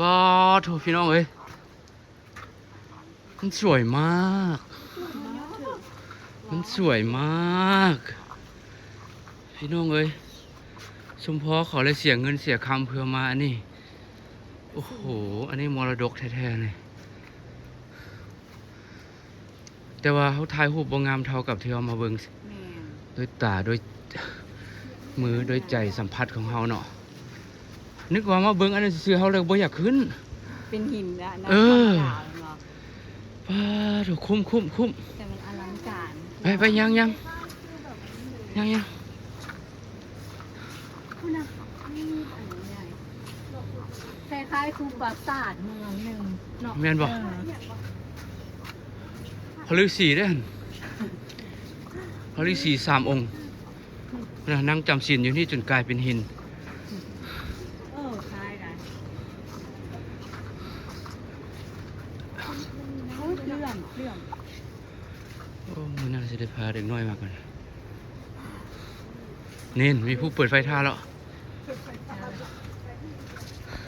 ว้าโถพี่น้องเอ้ยมันสวยมากมันสวยมากพี่น้องเอ้ยสมพอขอเลยเสียเงินเสียคำเพื่อมาอันนี้โอ้โหอันนี้มรดกแท้ๆเลยแต่ว่าเขาถ่ายรูปบ่งามเท่ากับที่เรามาเบิ่งด้วยตาด้วยมือด้วยใจสัมผัสของเขาเนาะนึกว่ามาเบิ่งอันนั้นซื่อๆเขาเลยบ่อยากขึ้นเป็นหินนะนะป้าถูกคุ้มแต่มันอลังการไปยังคุณนะนี่อันใหญ่คล้ายๆคูปราสาทเมืองหนึ่งเนาะแม่นบ่พระฤาษีเด้อพระฤาษี3 องค์นั่งจำศีลอยู่นี่จนกลายเป็นหินคล้ายกันเลื่อมโอ้มื้อนั้นสิได้พาเด็กน้อยมาก่อนนี่มีผู้เปิดไฟท่าแล้ว